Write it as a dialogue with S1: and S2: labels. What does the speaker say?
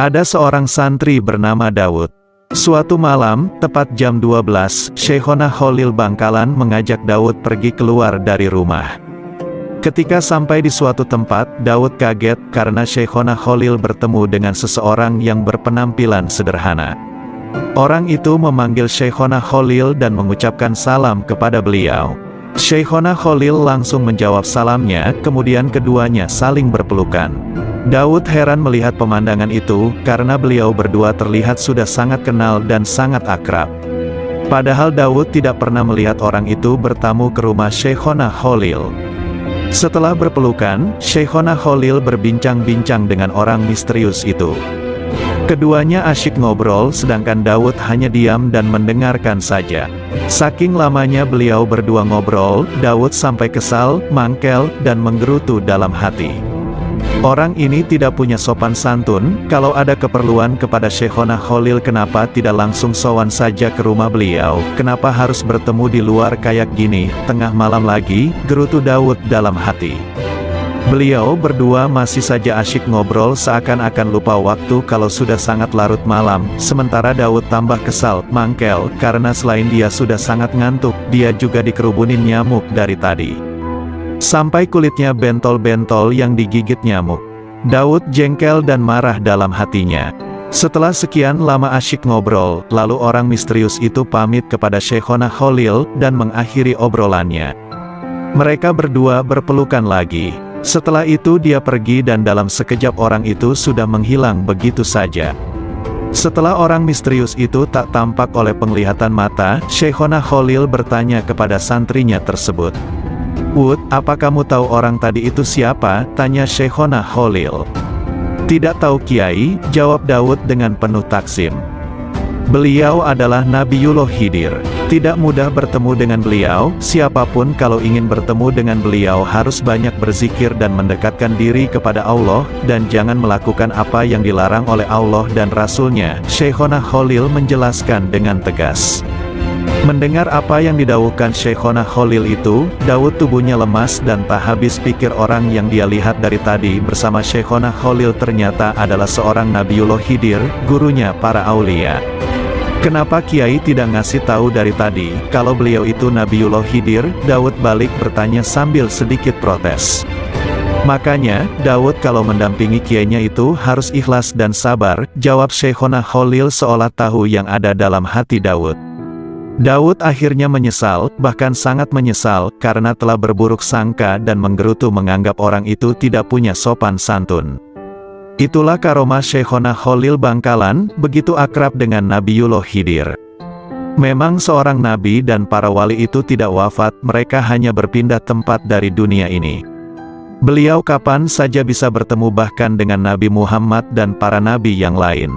S1: Ada seorang santri bernama Daud. Suatu malam, tepat jam 12, Syekhona Khalil Bangkalan mengajak Daud pergi keluar dari rumah. Ketika sampai di suatu tempat, Daud kaget karena Syekhona Khalil bertemu dengan seseorang yang berpenampilan sederhana. Orang itu memanggil Syekhona Khalil dan mengucapkan salam kepada beliau. Syekhona Khalil langsung menjawab salamnya, kemudian keduanya saling berpelukan. Daud heran melihat pemandangan itu, karena beliau berdua terlihat sudah sangat kenal dan sangat akrab. Padahal Daud tidak pernah melihat orang itu bertamu ke rumah Syekhona Khalil. Setelah berpelukan, Syekhona Khalil berbincang-bincang dengan orang misterius itu. Keduanya asyik ngobrol sedangkan Daud hanya diam dan mendengarkan saja. Saking lamanya beliau berdua ngobrol, Daud sampai kesal, mangkel, dan menggerutu dalam hati. Orang ini tidak punya sopan santun, kalau ada keperluan kepada Syekhona Khalil kenapa tidak langsung sowan saja ke rumah beliau, kenapa harus bertemu di luar kayak gini, tengah malam lagi, gerutu Daud dalam hati. Beliau berdua masih saja asyik ngobrol seakan-akan lupa waktu kalau sudah sangat larut malam, sementara Daud tambah kesal, mangkel, karena selain dia sudah sangat ngantuk, dia juga dikerubunin nyamuk dari tadi. Sampai kulitnya bentol-bentol yang digigit nyamuk. Daud jengkel dan marah dalam hatinya. Setelah sekian lama asyik ngobrol, lalu orang misterius itu pamit kepada Syekhona Khalil dan mengakhiri obrolannya. Mereka berdua berpelukan lagi. Setelah itu dia pergi dan dalam sekejap orang itu sudah menghilang begitu saja. Setelah orang misterius itu tak tampak oleh penglihatan mata, Syekhona Khalil bertanya kepada santrinya tersebut. "Wud, apa kamu tahu orang tadi itu siapa?" tanya Syekhona Khalil. "Tidak tahu Kiai," jawab Daud dengan penuh taksim. "Beliau adalah Nabiullah Khidir. Tidak mudah bertemu dengan beliau, siapapun kalau ingin bertemu dengan beliau harus banyak berzikir dan mendekatkan diri kepada Allah, dan jangan melakukan apa yang dilarang oleh Allah dan Rasul-Nya," Syekhona Khalil menjelaskan dengan tegas. Mendengar apa yang didawuhkan Syekhona Khalil itu, Daud tubuhnya lemas dan tak habis pikir orang yang dia lihat dari tadi bersama Syekhona Khalil ternyata adalah seorang Nabiullah Khidir, gurunya para aulia. Kenapa Kiai tidak ngasih tahu dari tadi, kalau beliau itu Nabiullah Khidir? Daud balik bertanya sambil sedikit protes. Makanya, Daud kalau mendampingi kiainya itu harus ikhlas dan sabar, jawab Syekhona Khalil seolah tahu yang ada dalam hati Daud. Daud akhirnya menyesal, bahkan sangat menyesal, karena telah berburuk sangka dan menggerutu menganggap orang itu tidak punya sopan santun. Itulah karomah Syekhona Khalil Bangkalan, begitu akrab dengan Nabiullah Khidir. Memang seorang nabi dan para wali itu tidak wafat, mereka hanya berpindah tempat dari dunia ini. Beliau kapan saja bisa bertemu bahkan dengan Nabi Muhammad dan para nabi yang lain.